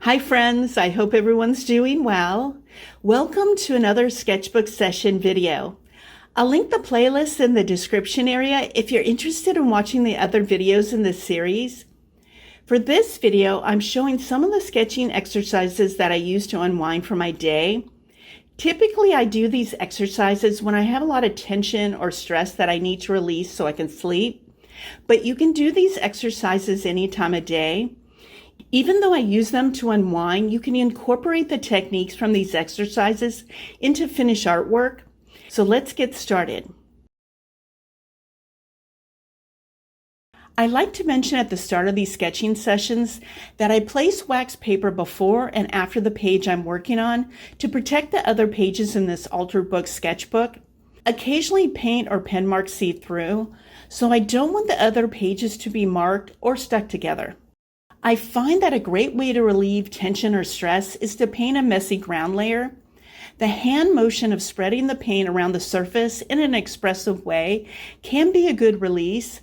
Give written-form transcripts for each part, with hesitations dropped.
Hi friends, I hope everyone's doing well. Welcome to another Sketchbook Session video. I'll link the playlist in the description area if you're interested in watching the other videos in this series. For this video, I'm showing some of the sketching exercises that I use to unwind from my day. Typically, I do these exercises when I have a lot of tension or stress that I need to release so I can sleep. But you can do these exercises any time of day. Even though I use them to unwind, you can incorporate the techniques from these exercises into finished artwork. So let's get started. I like to mention at the start of these sketching sessions that I place wax paper before and after the page I'm working on to protect the other pages in this altered book sketchbook. Occasionally paint or pen marks seep through, so I don't want the other pages to be marked or stuck together. I find that a great way to relieve tension or stress is to paint a messy ground layer. The hand motion of spreading the paint around the surface in an expressive way can be a good release.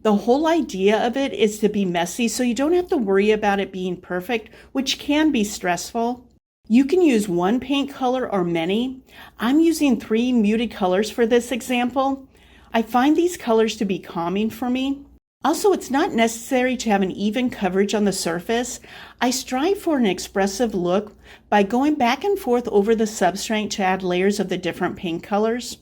The whole idea of it is to be messy so you don't have to worry about it being perfect, which can be stressful. You can use one paint color or many. I'm using 3 muted colors for this example. I find these colors to be calming for me. Also, it's not necessary to have an even coverage on the surface. I strive for an expressive look by going back and forth over the substrate to add layers of the different paint colors.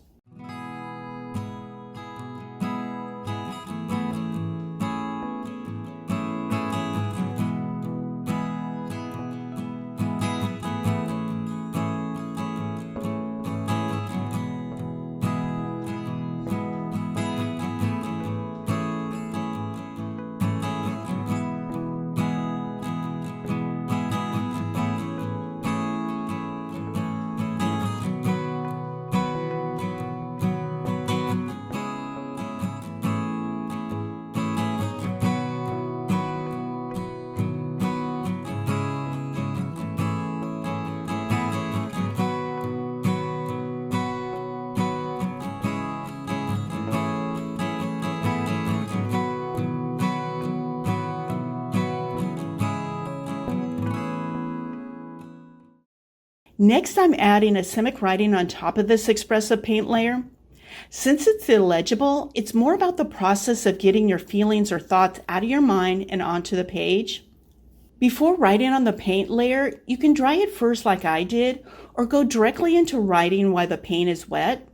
Next, I'm adding a Semic writing on top of this expressive paint layer. Since it's illegible, it's more about the process of getting your feelings or thoughts out of your mind and onto the page. Before writing on the paint layer, you can dry it first like I did, or go directly into writing while the paint is wet.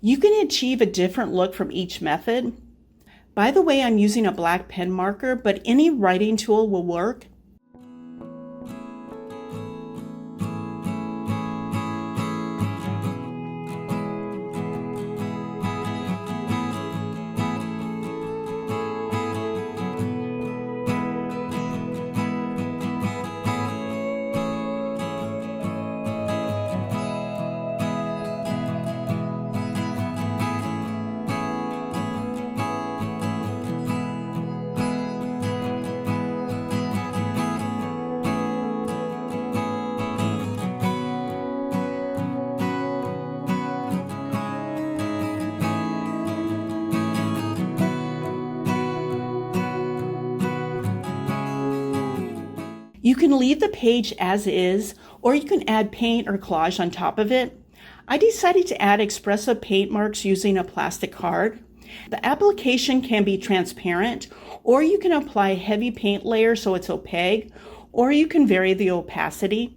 You can achieve a different look from each method. By the way, I'm using a black pen marker, but any writing tool will work. You can leave the page as is, or you can add paint or collage on top of it. I decided to add expressive paint marks using a plastic card. The application can be transparent, or you can apply a heavy paint layer so it's opaque, or you can vary the opacity.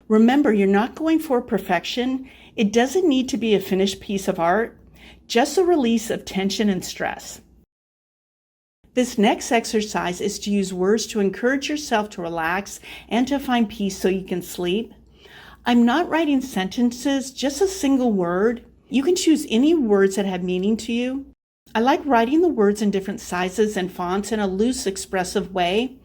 Remember, you're not going for perfection. It doesn't need to be a finished piece of art, just a release of tension and stress. This next exercise is to use words to encourage yourself to relax and to find peace so you can sleep. I'm not writing sentences, just a single word. You can choose any words that have meaning to you. I like writing the words in different sizes and fonts in a loose, expressive way.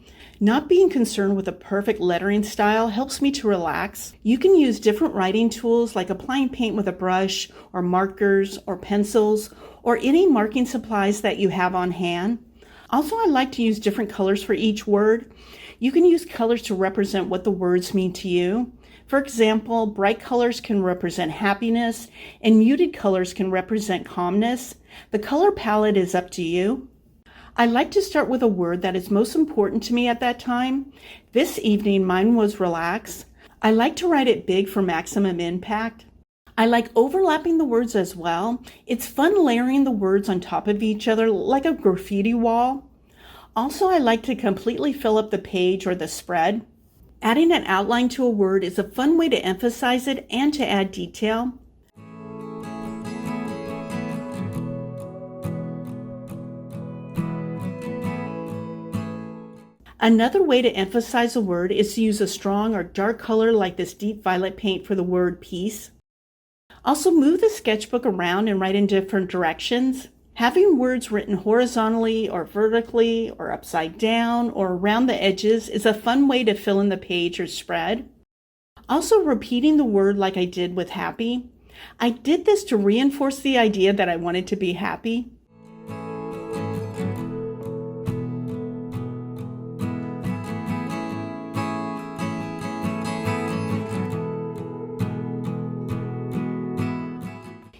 Not being concerned with a perfect lettering style helps me to relax. You can use different writing tools like applying paint with a brush or markers or pencils or any marking supplies that you have on hand. Also, I like to use different colors for each word. You can use colors to represent what the words mean to you. For example, bright colors can represent happiness and muted colors can represent calmness. The color palette is up to you. I like to start with a word that is most important to me at that time. This evening, mine was relax. I like to write it big for maximum impact. I like overlapping the words as well. It's fun layering the words on top of each other like a graffiti wall. Also, I like to completely fill up the page or the spread. Adding an outline to a word is a fun way to emphasize it and to add detail. Another way to emphasize a word is to use a strong or dark color like this deep violet paint for the word peace. Also, move the sketchbook around and write in different directions. Having words written horizontally or vertically or upside down or around the edges is a fun way to fill in the page or spread. Also, repeating the word like I did with happy. I did this to reinforce the idea that I wanted to be happy.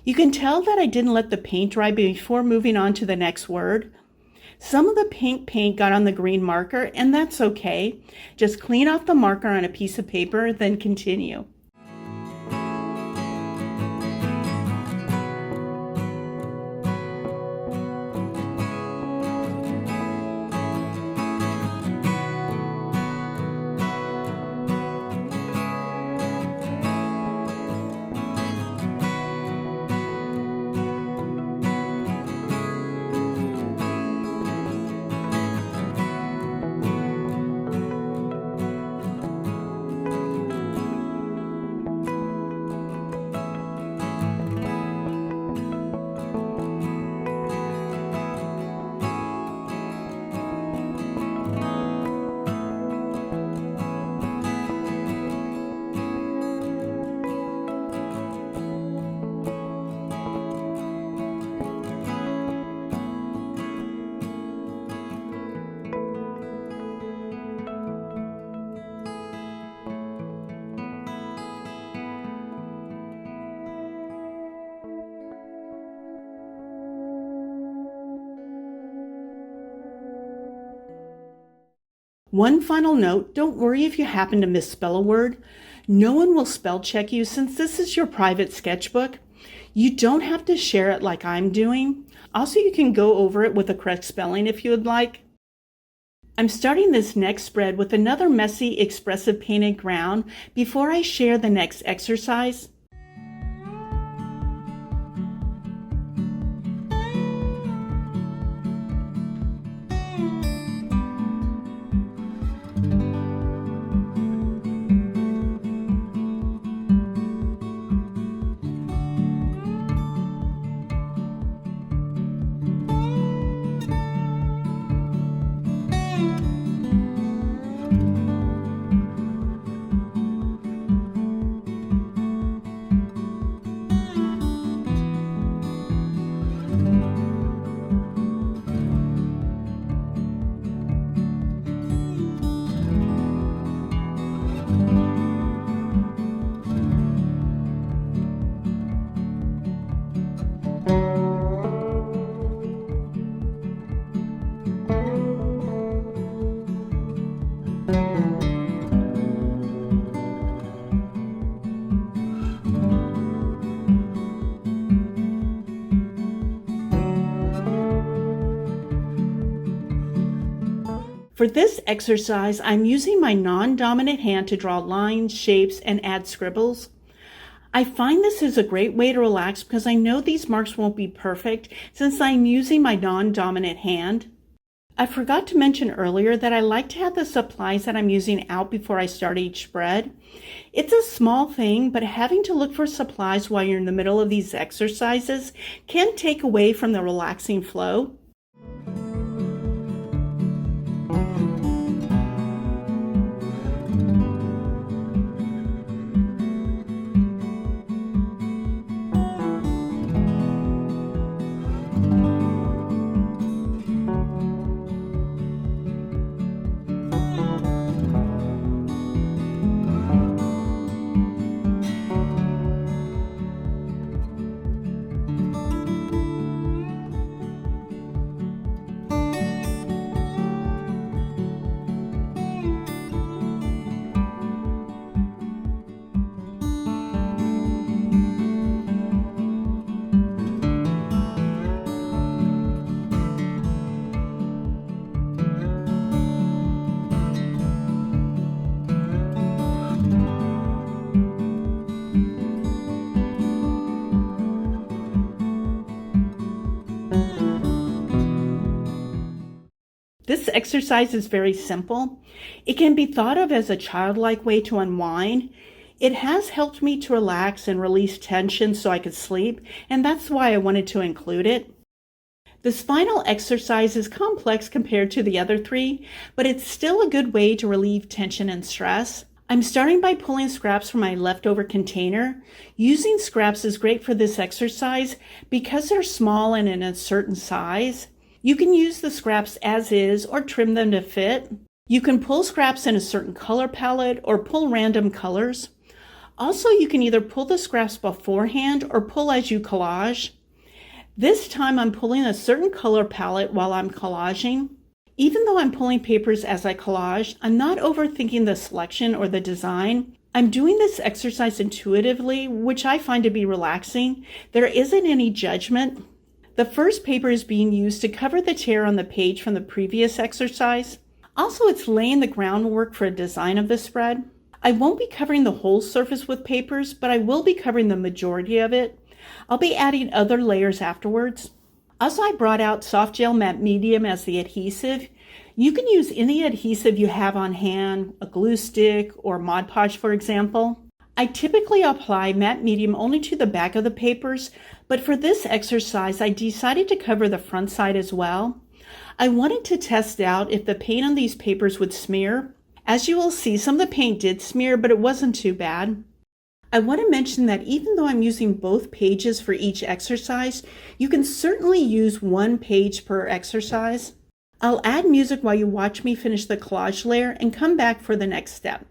You can tell that I didn't let the paint dry before moving on to the next word. Some of the pink paint got on the green marker, and that's okay. Just clean off the marker on a piece of paper, then continue. One final note, don't worry if you happen to misspell a word. No one will spell check you since this is your private sketchbook. You don't have to share it like I'm doing. Also, you can go over it with the correct spelling if you would like. I'm starting this next spread with another messy, expressive painted ground before I share the next exercise. For this exercise, I'm using my non-dominant hand to draw lines, shapes, and add scribbles. I find this is a great way to relax because I know these marks won't be perfect since I'm using my non-dominant hand. I forgot to mention earlier that I like to have the supplies that I'm using out before I start each spread. It's a small thing, but having to look for supplies while you're in the middle of these exercises can take away from the relaxing flow. This exercise is very simple. It can be thought of as a childlike way to unwind. It has helped me to relax and release tension so I could sleep, and that's why I wanted to include it. This final exercise is complex compared to the other three, but it's still a good way to relieve tension and stress. I'm starting by pulling scraps from my leftover container. Using scraps is great for this exercise because they're small and in a certain size. You can use the scraps as is or trim them to fit. You can pull scraps in a certain color palette or pull random colors. Also, you can either pull the scraps beforehand or pull as you collage. This time I'm pulling a certain color palette while I'm collaging. Even though I'm pulling papers as I collage, I'm not overthinking the selection or the design. I'm doing this exercise intuitively, which I find to be relaxing. There isn't any judgment. The first paper is being used to cover the tear on the page from the previous exercise. Also, it's laying the groundwork for a design of the spread. I won't be covering the whole surface with papers, but I will be covering the majority of it. I'll be adding other layers afterwards. Also, I brought out soft gel matte medium as the adhesive. You can use any adhesive you have on hand, a glue stick or Mod Podge, for example. I typically apply matte medium only to the back of the papers, but for this exercise, I decided to cover the front side as well. I wanted to test out if the paint on these papers would smear. As you will see, some of the paint did smear, but it wasn't too bad. I want to mention that even though I'm using both pages for each exercise, you can certainly use one page per exercise. I'll add music while you watch me finish the collage layer and come back for the next step.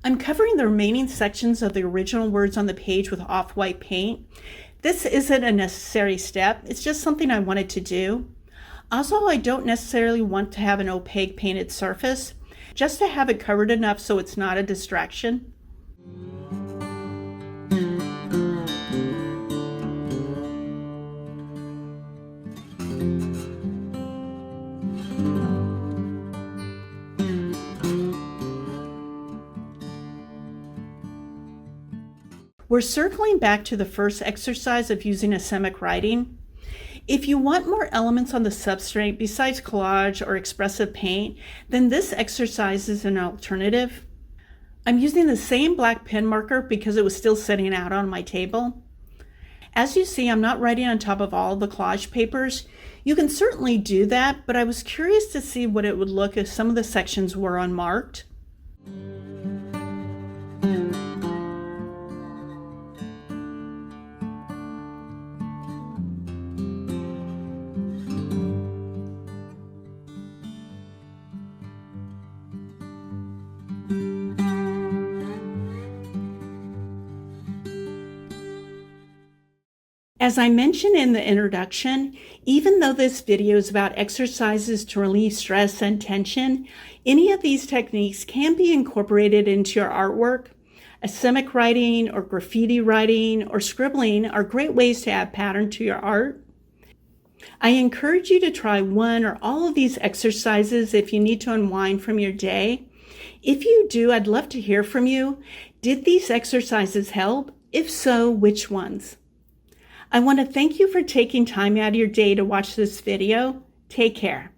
I'm covering the remaining sections of the original words on the page with off-white paint. This isn't a necessary step, it's just something I wanted to do. Also, I don't necessarily want to have an opaque painted surface, just to have it covered enough so it's not a distraction. We're circling back to the first exercise of using asemic writing. If you want more elements on the substrate besides collage or expressive paint, then this exercise is an alternative. I'm using the same black pen marker because it was still sitting out on my table. As you see, I'm not writing on top of all the collage papers. You can certainly do that, but I was curious to see what it would look if some of the sections were unmarked. As I mentioned in the introduction, even though this video is about exercises to relieve stress and tension, any of these techniques can be incorporated into your artwork. Asemic writing or graffiti writing or scribbling are great ways to add pattern to your art. I encourage you to try one or all of these exercises if you need to unwind from your day. If you do, I'd love to hear from you. Did these exercises help? If so, which ones? I want to thank you for taking time out of your day to watch this video. Take care.